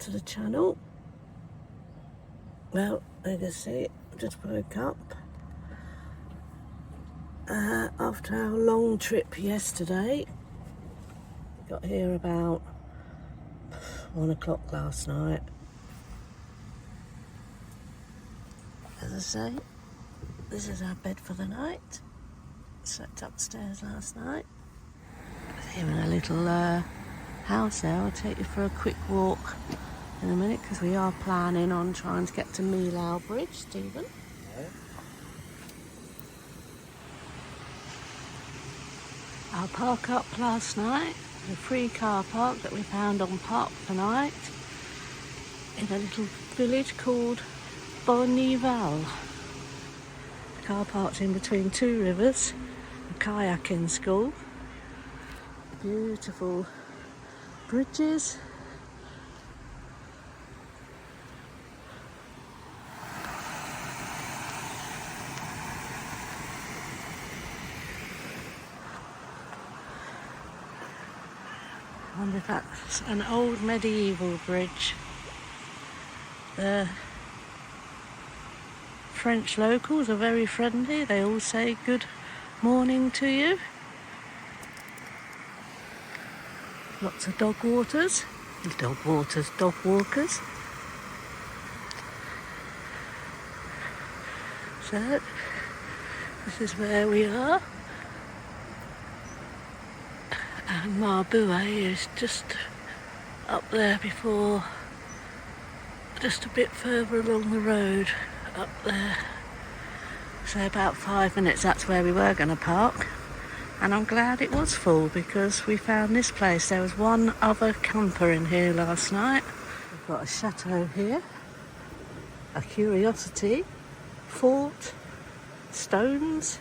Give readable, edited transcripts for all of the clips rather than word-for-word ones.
to the channel. Well, you can see it just woke up after our long trip yesterday. Got here about 1 o'clock last night. As I say, this is our bed for the night. Slept upstairs last night. Here in a little house there. I'll take you for a quick walk in a minute because we are planning on trying to get to Melau Bridge, Stephen. Yeah. Our park up last night, a free car park that we found on Park for Night in a little village called Bonneval. The car parked in between two rivers, a kayaking school, beautiful bridges. I wonder if that's an old medieval bridge. The French locals are very friendly. They all say good morning to you. Lots of dog walkers. So, this is where we are. And Marboué is just up there before, just a bit further along the road up there. So about 5 minutes, that's where we were going to park. And I'm glad it was full because we found this place. There was one other camper in here last night. We've got a chateau here, a curiosity, fort, stones.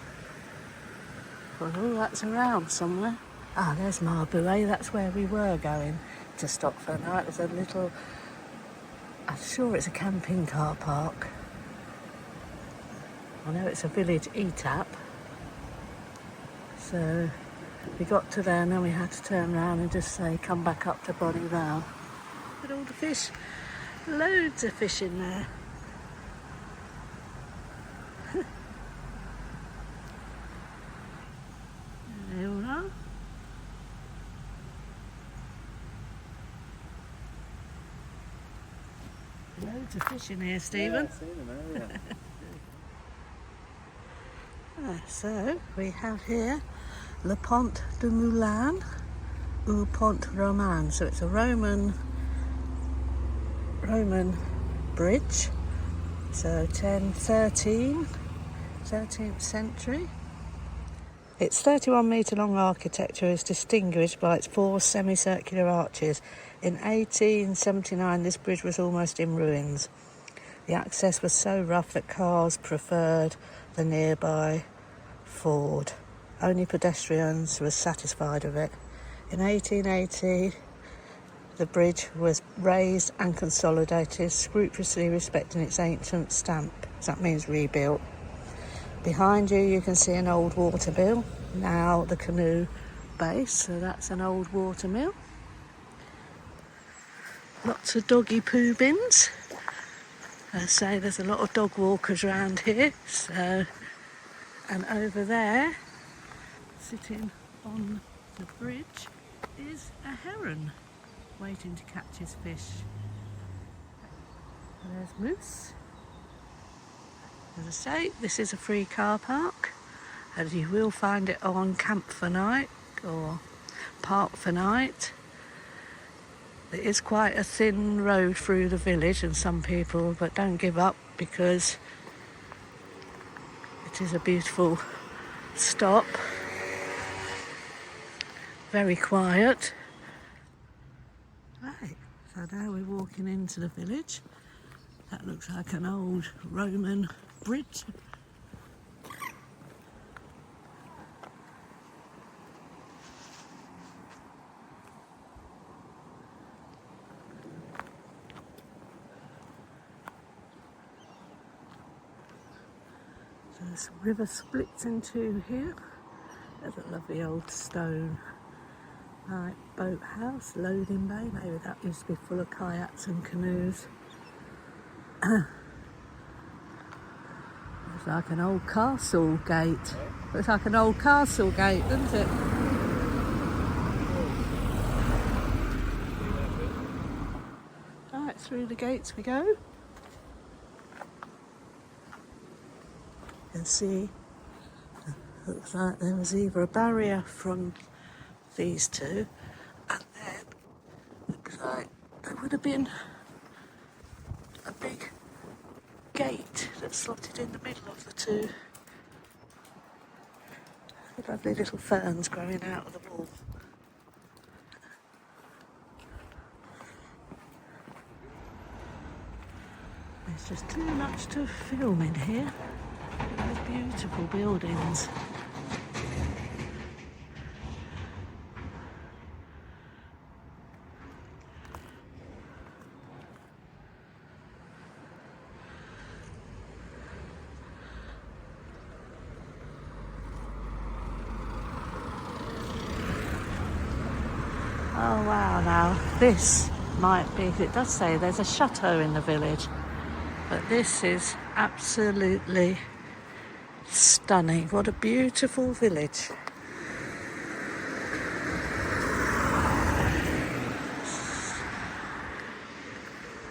Well, all that's around somewhere. Ah, there's Marboué. That's where we were going to stop for the night. There's a little, I'm sure it's a camping car park. I know it's a village ETAP. So we got to there and then we had to turn around and just say, come back up to Bonneval. Look at all the fish. Loads of fish in there. There you all are. Loads of fish in here, Stephen. Yeah, I've seen them earlier. So we have here Le Pont de Moulin ou Pont Roman. So it's a Roman bridge. So 13th century. Its 31-metre long architecture is distinguished by its 4 semicircular arches. In 1879, this bridge was almost in ruins. The access was so rough that cars preferred the nearby ford. Only pedestrians were satisfied with it. In 1880, the bridge was raised and consolidated, scrupulously respecting its ancient stamp. So that means rebuilt. Behind you can see an old water mill, now the canoe base, so that's an old water mill. Lots of doggy poo bins. I say there's a lot of dog walkers around here, so, and over there, sitting on the bridge, is a heron waiting to catch his fish. And there's moose. As I say, this is a free car park, and you will find it on Camp for Night or Park for Night. It is quite a thin road through the village, and some people, but don't give up because it is a beautiful stop. Very quiet. Right, so now we're walking into the village. That looks like an old Roman bridge. So this river splits in two here. There's a lovely old stone Right, boathouse, loading bay. Maybe that used to be full of kayaks and canoes. It's like an old castle gate. Looks like an old castle gate, doesn't it? Right, through the gates we go. You can see, looks like there was either a barrier from these two, and then looks like there would have been a big gate that slotted in the middle of the two. Lovely little ferns growing out of the wall. There's just too much to film in here. Those beautiful buildings. Oh wow, now this might be, it does say there's a chateau in the village, but this is absolutely stunning. What a beautiful village.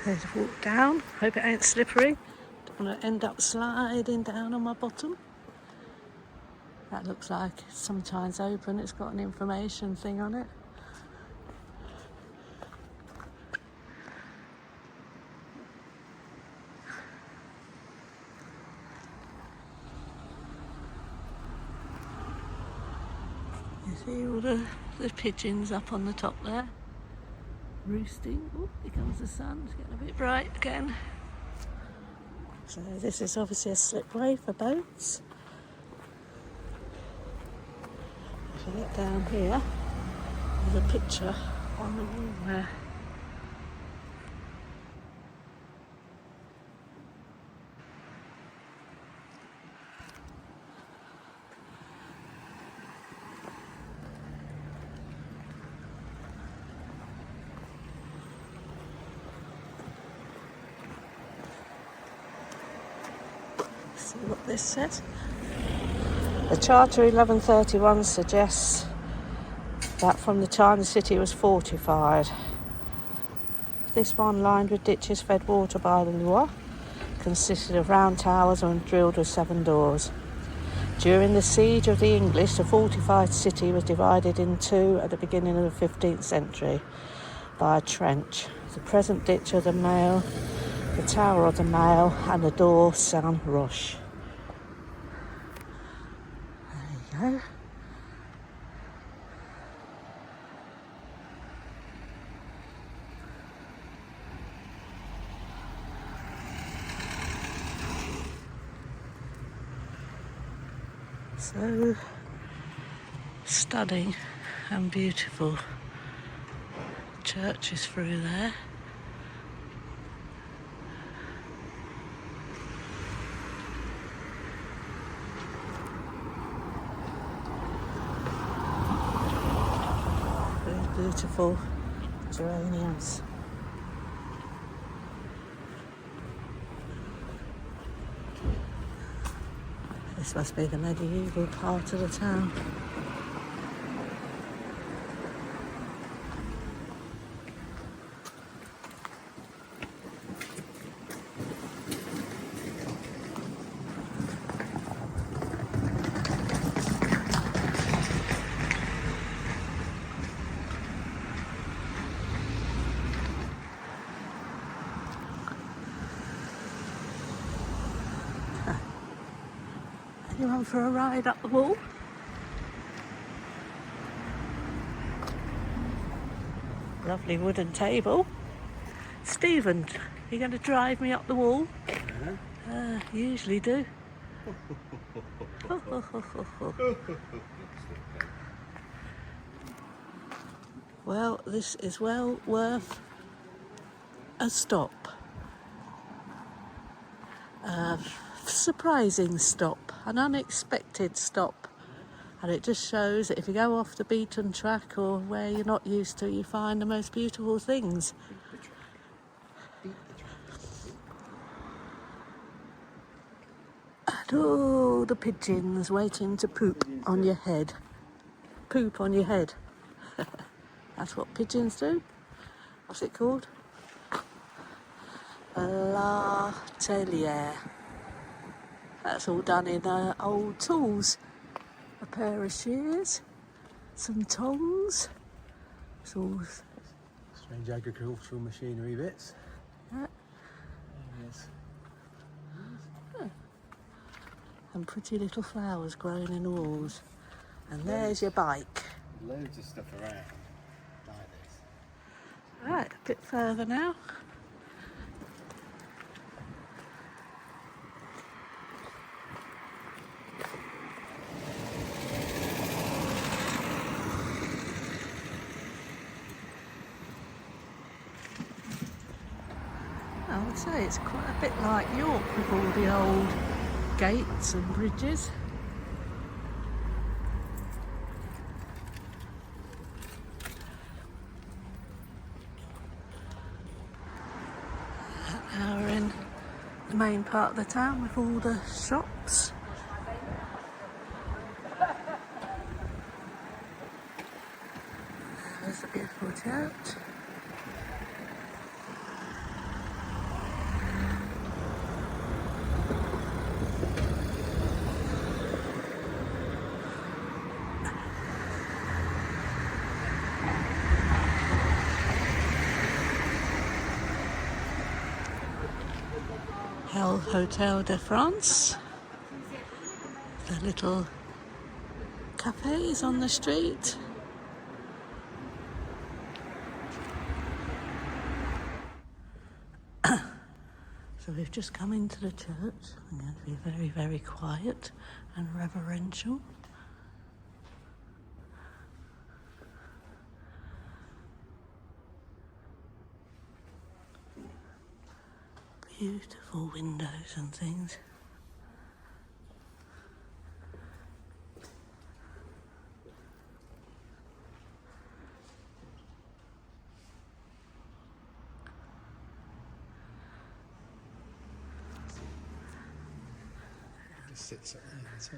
There's a walk down, hope it ain't slippery. Don't want to end up sliding down on my bottom. That looks like it's sometimes open, it's got an information thing on it. You see all the pigeons up on the top there, roosting. Oh, here comes the sun, it's getting a bit bright again. So this is obviously a slipway for boats. If you get down here, there's a picture on the wall there. See what this says. The Charter 1131 suggests that from the time the city was fortified. This one, lined with ditches fed water by the Loire, consisted of round towers and drilled with 7 doors. During the siege of the English, the fortified city was divided in two at the beginning of the 15th century by a trench. The present ditch of the Mail, the Tower of the Mail, and the door Saint-Roch. There you go. So stunning and beautiful. Churches through there. Very beautiful geraniums. This must be the medieval part of the town. Anyone for a ride up the wall? Lovely wooden table. Stephen, you going to drive me up the wall? You usually do. Well, this is well worth a stop. A surprising stop, an unexpected stop And it just shows that if you go off the beaten track or where you're not used to, you find the most beautiful things. And all the pigeons waiting to poop on your head. Poop on your head. That's what pigeons do. What's it called? La Tellière. That's all done in old tools. A pair of shears, some tongs. It's all Strange agricultural machinery bits. Yes. And pretty little flowers growing in the walls. And there's your bike. Loads of stuff around like this. Right, a bit further now. I would say it's quite a bit like York with all the old gates and bridges. Now we're in the main part of the town with all the shops. There's a beautiful church. Hotel de France. The little cafes on the street. So we've just come into the church. I'm going to be very, very quiet and reverential. Beautiful windows and things. It just sits up there, that's it.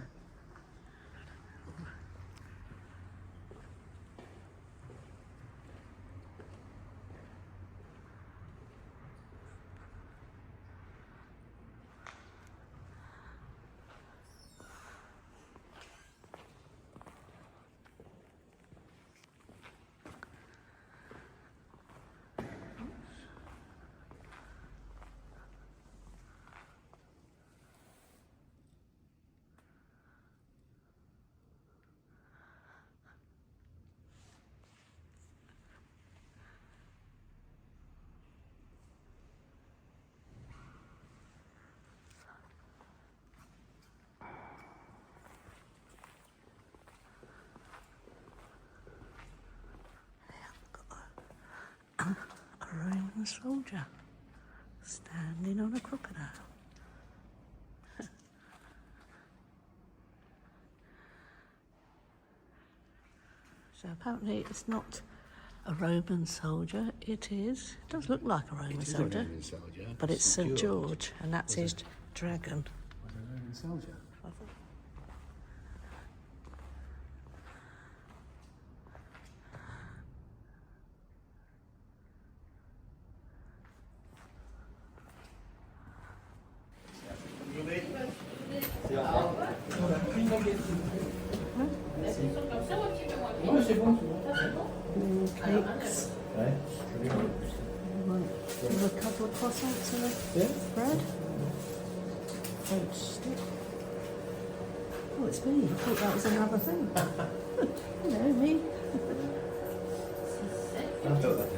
A Roman soldier standing on a crocodile. So apparently it's not a Roman soldier, it does look like a Roman soldier, but it's St. George, and that's his dragon. Was it a Roman soldier? Cakes. You want a couple of croissants and a bread? French stick. Oh, it's me. I thought that was another thing. You know, me.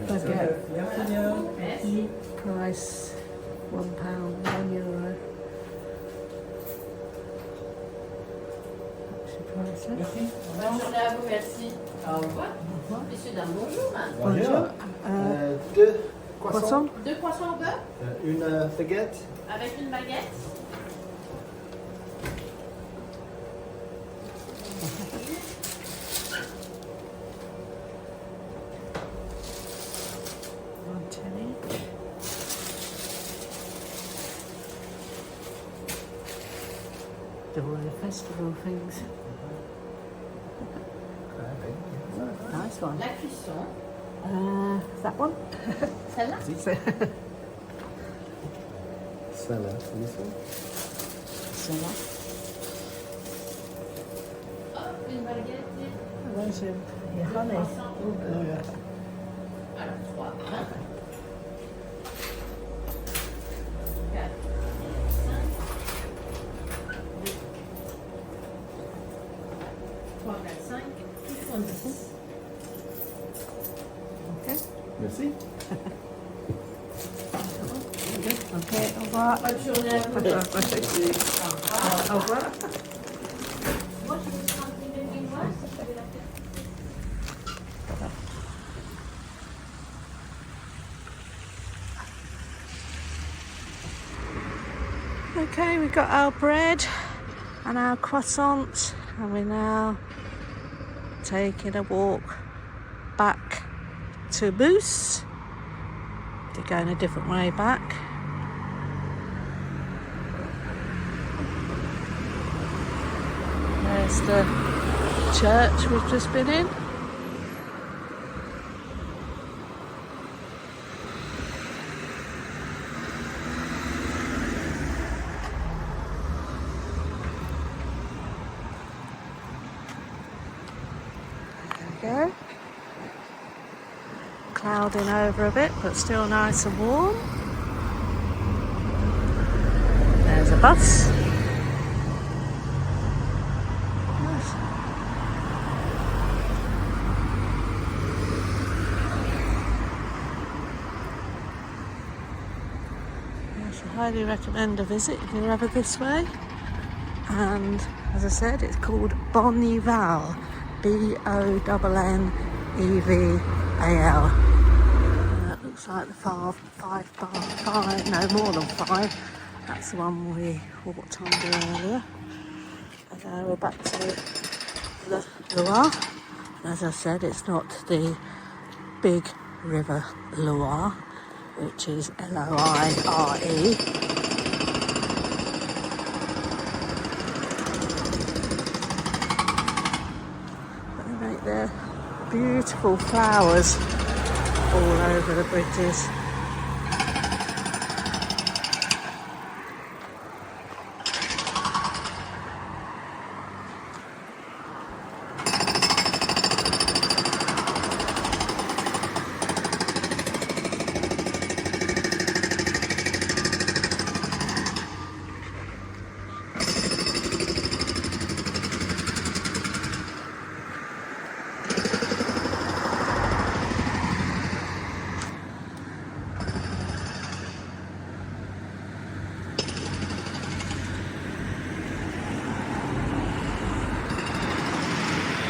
Baguette. Price £1, €1. That's your price, eh? Bonne journée à vous, merci. Au revoir. Messieurs, dames, bonjour. Bonjour. Deux croissants. Deux croissants au beurre Une baguette. avec une baguette. all the festival things. Nice one. La cuisson. That one? Celle-là? Cellar, this one? Cellar. Hop, une baguette. Where's your honey? Alors, 3, 1. 4, 5. 3, 4, 5. 70. Okay. Merci. Okay, au revoir. Bonne journée à vous. Au revoir. Au revoir. Moi, je vous prends un petit peu de moi, si je vais la faire. Okay, we've got our bread and our croissants, and we're now taking a walk back to Beauce. We're going a different way back. There's the church we've just been in. There we go. Clouding over a bit, but still nice and warm. There's a bus. Nice. Yes, I highly recommend a visit if you're ever this way. And as I said, it's called Bonneval. Bonneval. That looks like the 5 bar, no, more than 5. That's the one we walked under earlier. And now we're back to the Loire. And as I said, it's not the big river Loire, which is Loire. Their beautiful flowers all over the bridges.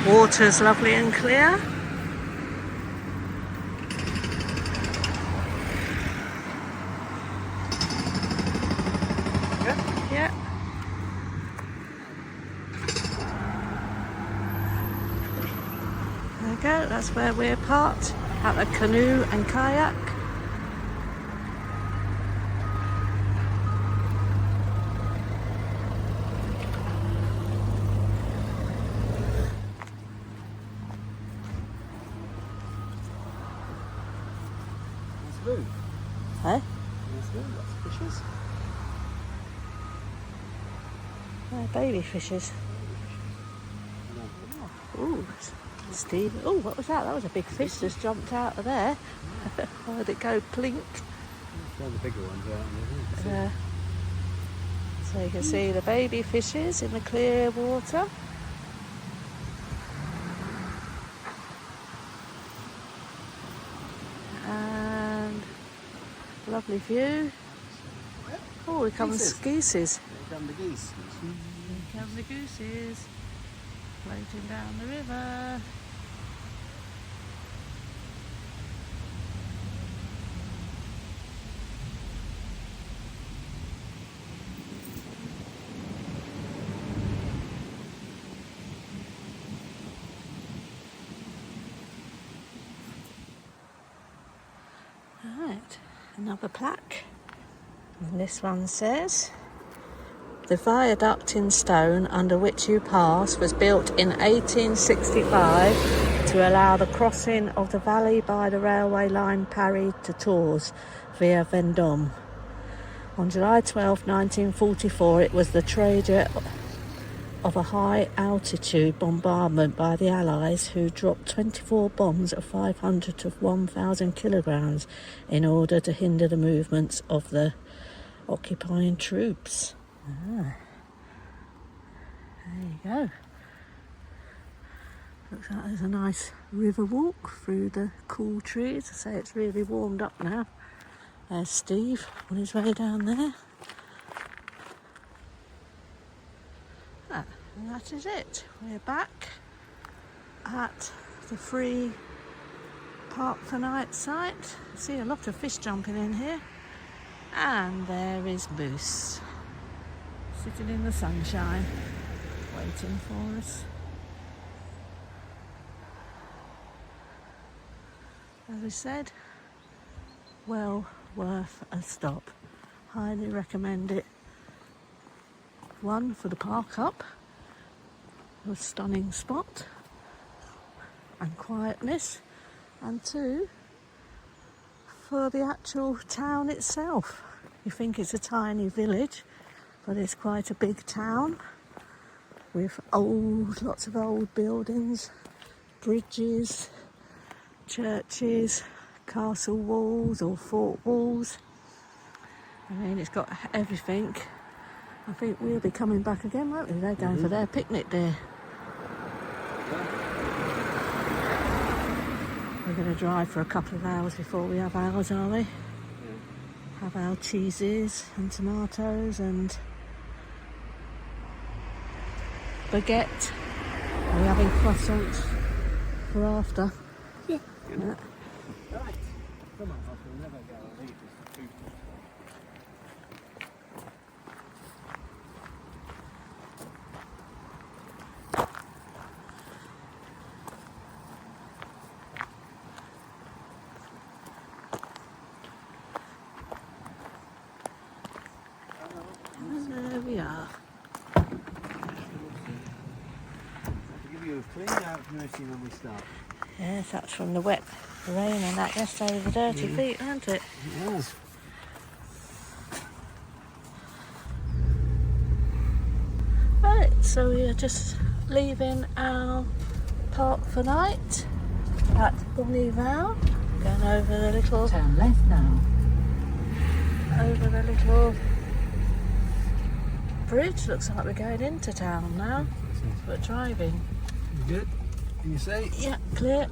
Water's lovely and clear. Yeah. There we go, that's where we're parked, at the canoe and kayak. Hey? That's fishes. Baby fishes. Ooh, Steve. Oh, what was that? That was a big fish just jumped out of there. Why did it go plink? One of the bigger ones out Yeah. So you can see the baby fishes in the clear water. And lovely view. Oh, here comes geeses. Here come the geese. Here come the gooses floating down the river. Right, another plaque. And this one says, The viaduct in stone under which you pass was built in 1865 to allow the crossing of the valley by the railway line Paris to Tours via Vendôme. On July 12, 1944, it was the traitor of a high-altitude bombardment by the Allies, who dropped 24 bombs of 500 to 1,000 kilograms in order to hinder the movements of the occupying troops. There you go. Looks like there's a nice river walk through the cool trees. I say it's really warmed up now. There's Steve on his way down there. And that is it. We're back at the free Park for Night site. I see a lot of fish jumping in here. And there is Beauce, sitting in the sunshine, waiting for us. As I said, well worth a stop. Highly recommend it. One, for the park up, a stunning spot and quietness, and two, for the actual town itself. You think it's a tiny village, but it's quite a big town with lots of old buildings, bridges, churches, castle walls or fort walls. I mean, it's got everything. I think we'll be coming back again, won't we? They're going for their picnic there. We're going to drive for a couple of hours before we have ours, are we? Have our cheeses and tomatoes and baguette. Are we having croissants for after? Yeah. Yeah. Right. Come on, I'll never go and leave this food. There we are. I'll give you a clean out Murcia when we start. Yes, that's from the wet rain and that yesterday with the dirty feet, isn't it? Yes. Right, so we are just leaving our park for night at Bonneval. Going over the little... Turn left now. Over the little bridge. Looks like we're going into town now. We're driving. You good? Can you see? Yeah, clear. So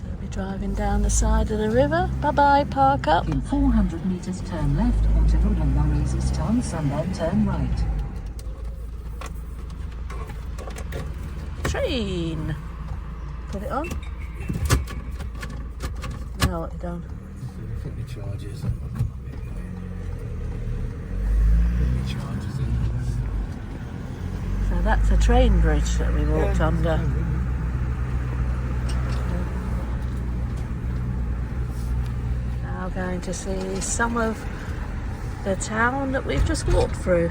we'll be driving down the side of the river. Bye-bye, park up. In 400 metres, turn left onto the Riverside and then turn right. Train. Put it on. Now what you done? Put the charges in. Put the charges in. So that's a train bridge that we walked under. Now going to see some of the town that we've just walked through.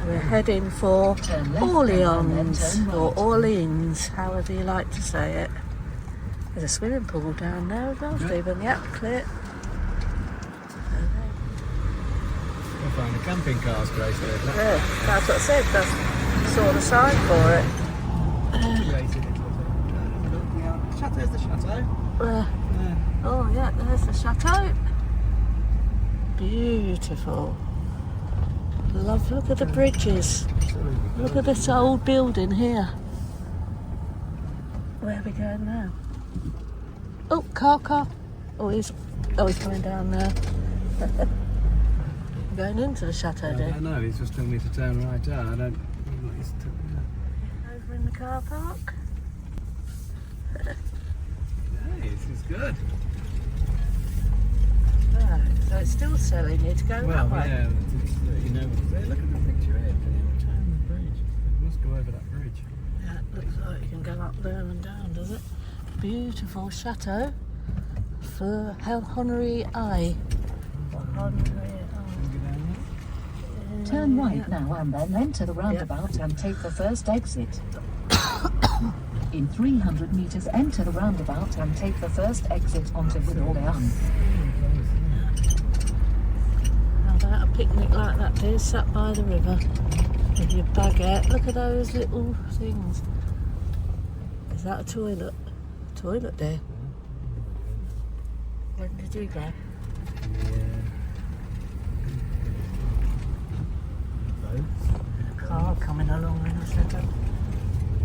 We're heading for Orleans, or Orleans, however you like to say it. There's a swimming pool down there as well, Stephen. Yep, clear. We'll find the camping cars, Grace. Yeah, that's what I said. That's saw the sign for it. Chateau's the chateau. Oh yeah, there's the chateau. Beautiful. Love. Look at the bridges. Look at this old building here. Where are we going now? Oh, car. Oh, he's coming down there. Going into the chateau, I dear. don't know, he's just telling me to turn right out. I don't know what he's Over in the car park. Hey, this is good. Right, so it's still selling you to go Well, that way. yeah, you know, hey, look at the picture here. Turn the bridge. It must go over that bridge. Yeah, it looks like you can go up there and down, does it? Beautiful chateau for Honore I. Can we go down there? Turn right now and then enter the roundabout and take the first exit. In 300 meters, enter the roundabout and take the first exit onto Rue d'Orléans. How about a picnic like that, dear, sat by the river with your baguette? Look at those little things. Is that a toilet? Toilet, dear. When did you go? Car coming along in a second.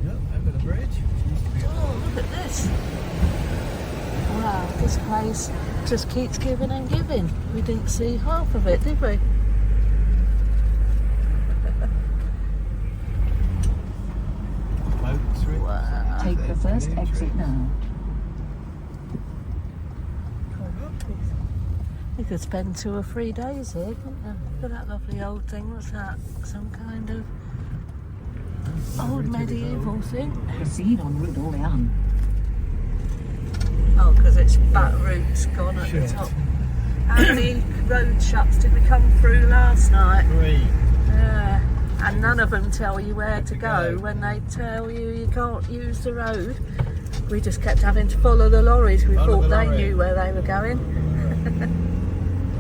Yep, over the bridge. Oh, look at this. Wow, this place just keeps giving and giving. We didn't see half of it, did we? Boats, Rick. Wow. Take the first exit now. You could spend 2 or 3 days here, couldn't you? Look at that lovely old thing. What's that? Some kind of old medieval thing. Proceed on Rue d'Orléans. Oh, because it's back routes gone at the top. How many road shuts did we come through last night? 3. Yeah. And none of them tell you where to go when they tell you can't use the road. We just kept having to follow the lorries. We thought they knew where they were going.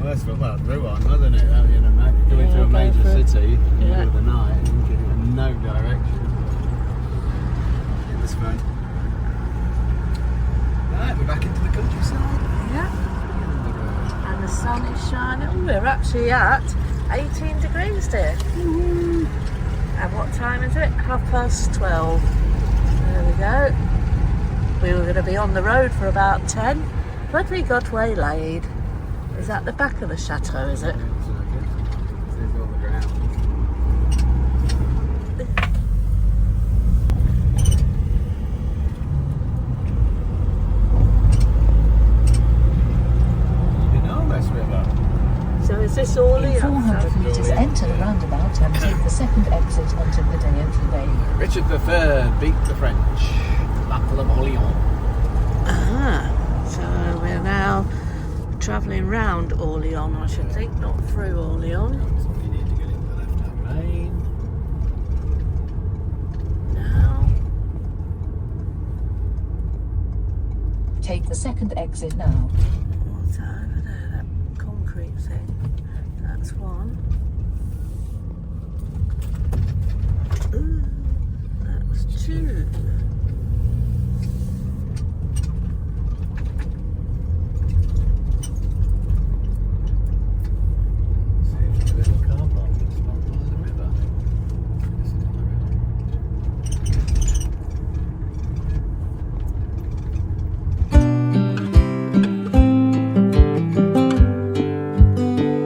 Well, that's what Rouen, wasn't it? That, you know, going to a major city in the middle of the night and getting no direction. It was fun. Right, we're back into the countryside. Yeah. And the sun is shining. Oh, we're actually at 18 degrees, dear. And what time is it? 12:30. There we go. We were going to be on the road for about 10, but we got waylaid. Is that the back of the chateau, is it? There's all the ground. You know this river. So is this In Orleans? 400 meters, enter the roundabout and take the second exit onto Videoki Bay. Richard III beat the French. Battle of Orleans. Ah, so we're now travelling round Orleans, I should think, not through Orleans. So we need to get into the left-hand lane. Now, Take the second exit now. what's that over there? That concrete thing. That's one.